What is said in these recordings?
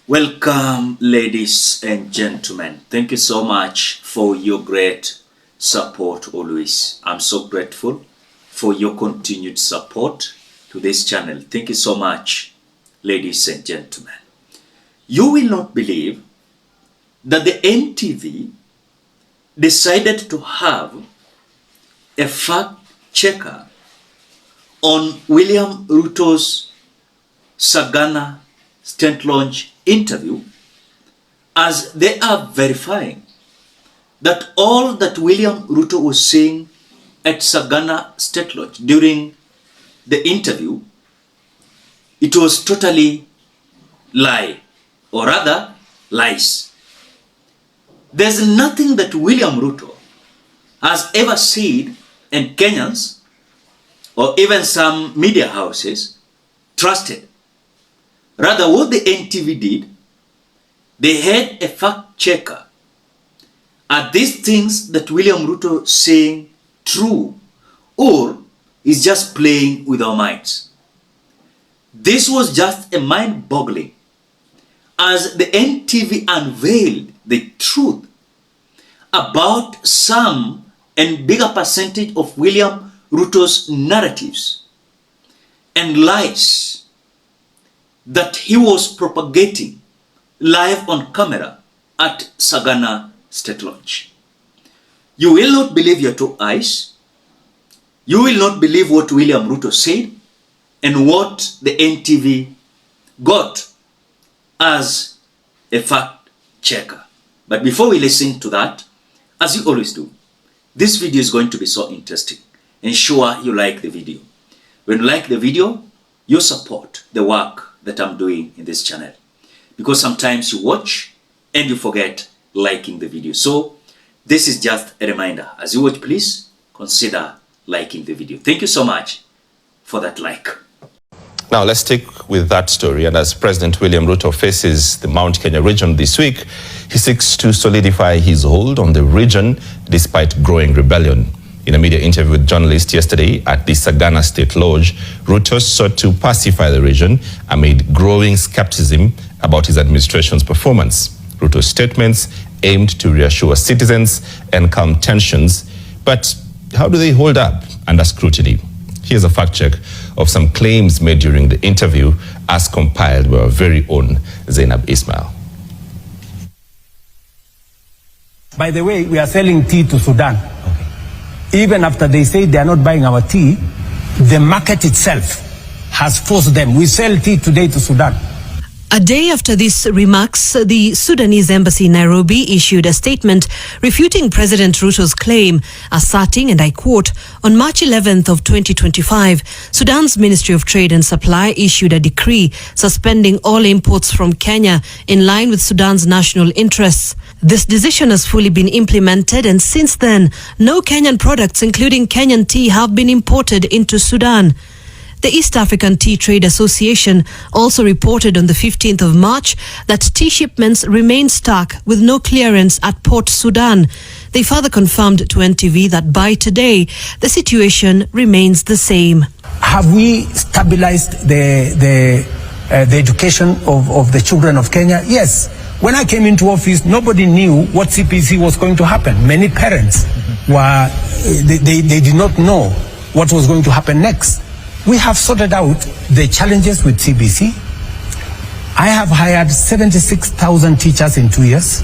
Welcome, ladies and gentlemen. Thank you so much for your great support always. I'm so grateful for your continued support to this channel. Thank you so much, ladies and gentlemen. You will not believe that the NTV decided to have a fact checker on William Ruto's SAGANA state launch interview, as they are verifying that all that William Ruto was saying at SAGANA state launch during the interview, it was totally lie, or rather lies. There's nothing that William Ruto has ever said, and Kenyans or even some media houses trusted. Rather, what the NTV did, they had a fact checker. Are these things that William Ruto saying true, or is just playing with our minds? This was just a mind-boggling, as the NTV unveiled the truth about some and bigger percentage of William Ruto's narratives and lies that he was propagating live on camera at SAGANA state launch. You will not believe your two eyes. You will not believe what William Ruto said and what the NTV got as a fact checker. But before we listen to that, as you always do, this video is going to be so interesting. Ensure you like the video. When you like the video, you support the work that I'm doing in this channel, because sometimes you watch and you forget liking the video. So this is just a reminder. As you watch, please consider liking the video. Thank you so much for that like. Now let's stick with that story. And as President William Ruto faces the Mount Kenya region this week, he seeks to solidify his hold on the region despite growing rebellion. In a media interview with journalists yesterday at the SAGANA State Lodge, Ruto sought to pacify the region amid growing skepticism about his administration's performance. Ruto's statements aimed to reassure citizens and calm tensions, but how do they hold up under scrutiny? Here's a fact check of some claims made during the interview as compiled by our very own Zainab Ismail. By the way, we are selling tea to Sudan. Even after they say they are not buying our tea, the market itself has forced them. We sell tea today to Sudan. A day after these remarks, the Sudanese embassy in Nairobi issued a statement refuting President Ruto's claim, asserting, and I quote, "On March 11th of 2025, Sudan's Ministry of Trade and Supply issued a decree suspending all imports from Kenya in line with Sudan's national interests. This decision has fully been implemented, and since then, no Kenyan products, including Kenyan tea, have been imported into Sudan." The East African Tea Trade Association also reported on the 15th of March that tea shipments remain stuck with no clearance at Port Sudan. They further confirmed to NTV that by today, the situation remains the same. Have we stabilized the education of the children of Kenya? Yes. When I came into office, nobody knew what CPC was going to happen. Many parents they did not know what was going to happen next. We have sorted out the challenges with CBC. I have hired 76,000 teachers in 2 years.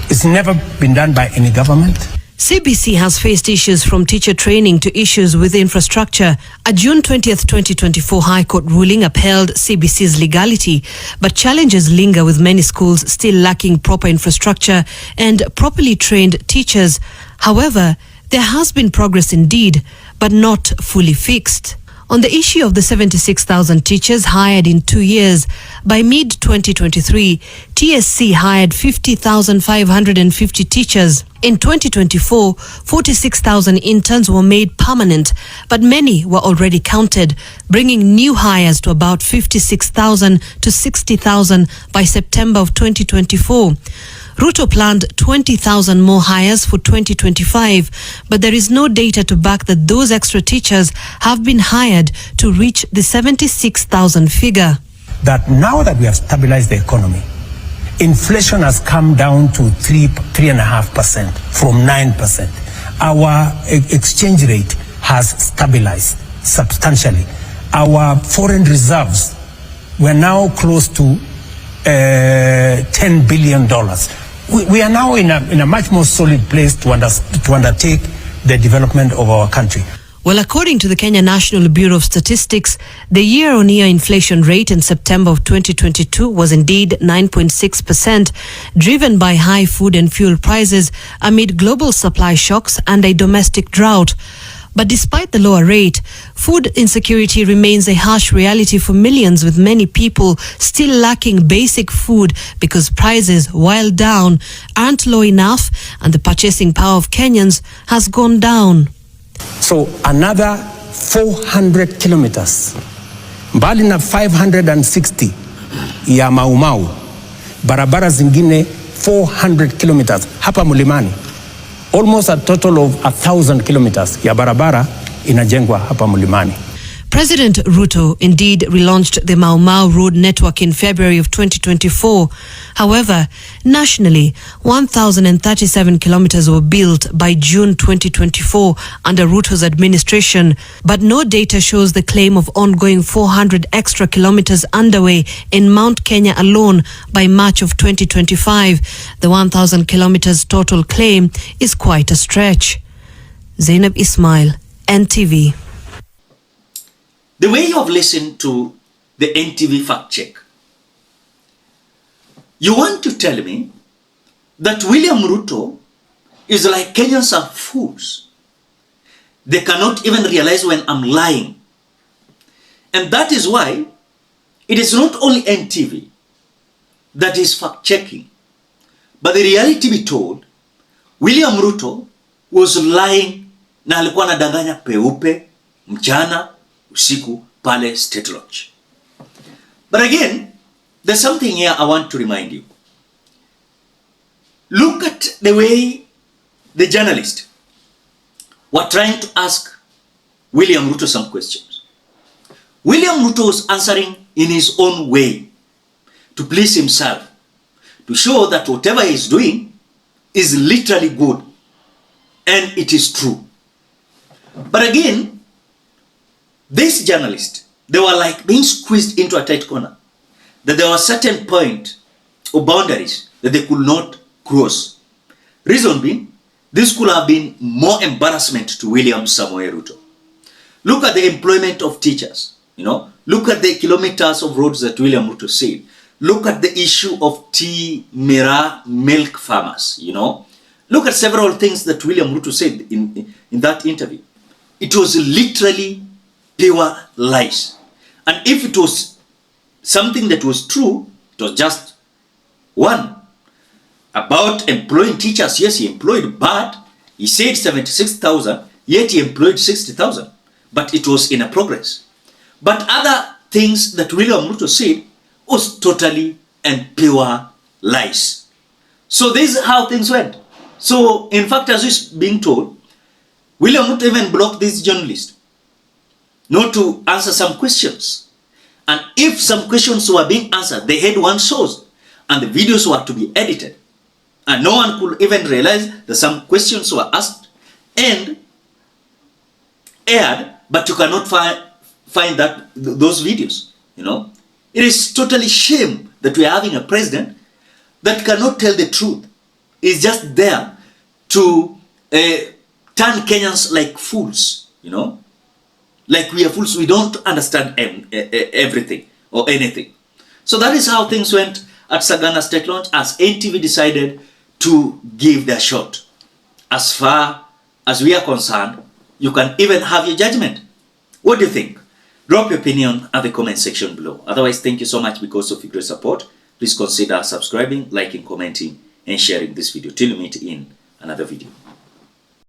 It's never been done by any government. CBC has faced issues from teacher training to issues with infrastructure. A June 20th, 2024 High Court ruling upheld CBC's legality, but challenges linger with many schools still lacking proper infrastructure and properly trained teachers. However, there has been progress indeed, but not fully fixed. On the issue of the 76,000 teachers hired in 2 years, by mid-2023, TSC hired 50,550 teachers. In 2024, 46,000 interns were made permanent, but many were already counted, bringing new hires to about 56,000 to 60,000 by September of 2024. Ruto planned 20,000 more hires for 2025, but there is no data to back that those extra teachers have been hired to reach the 76,000 figure. That now that we have stabilized the economy, Inflation has come down to 3.5% from 9%. Our exchange rate has stabilized substantially. Our foreign reserves were now close to $10 billion. We are now in a much more solid place to undertake the development of our country. Well, according to the Kenya National Bureau of Statistics, the year-on-year inflation rate in September of 2022 was indeed 9.6%, driven by high food and fuel prices amid global supply shocks and a domestic drought. But despite the lower rate, food insecurity remains a harsh reality for millions, with many people still lacking basic food because prices, while down, aren't low enough and the purchasing power of Kenyans has gone down. So another 400 kilometers, mbali na 560 ya Maumau, barabara zingine 400 kilometers hapa Mlimani. Almost a total of 1,000 kilometers ya barabara inajengwa hapa Mlimani. President Ruto indeed relaunched the Mau Mau road network in February of 2024. However, nationally, 1,037 kilometers were built by June 2024 under Ruto's administration, but no data shows the claim of ongoing 400 extra kilometers underway in Mount Kenya alone by March of 2025. The 1,000 kilometers total claim is quite a stretch. Zainab Ismail, NTV. The way you have listened to the NTV fact check, you want to tell me that William Ruto is like Kenyans are fools. They cannot even realize when I'm lying. And that is why it is not only NTV that is fact checking, but the reality be told, William Ruto was lying na alikuwa anadanganya peupe, mchana, usiku pale State Lodge. But again, there's something here I want to remind you. Look at the way the journalists were trying to ask William Ruto some questions. William Ruto was answering in his own way to please himself, to show that whatever he is doing is literally good and it is true. But again, these journalists, they were like being squeezed into a tight corner. That there was a certain point or boundaries that they could not cross. Reason being, this could have been more embarrassment to William Samoei Ruto. Look at the employment of teachers. Look at the kilometers of roads that William Ruto said. Look at the issue of tea, mira, milk farmers. Look at several things that William Ruto said in that interview. It was literally pure lies. And if it was something that was true, it was just one. About employing teachers, yes, he employed, but he said 76,000, yet he employed 60,000. But it was in a progress. But other things that William Ruto said was totally and pure lies. So this is how things went. So, in fact, as is being told, William Ruto even blocked this journalist not to answer some questions. And if some questions were being answered, they had one source, and the videos were to be edited. And no one could even realize that some questions were asked and aired, but you cannot find those videos. It is totally shame that we are having a president that cannot tell the truth. He's just there to turn Kenyans like fools, Like we are fools, we don't understand everything or anything. So that is how things went at SAGANA State Launch as NTV decided to give their shot. As far as we are concerned, you can even have your judgment. What do you think? Drop your opinion at the comment section below. Otherwise, thank you so much because of your great support. Please consider subscribing, liking, commenting, and sharing this video. Till we meet in another video.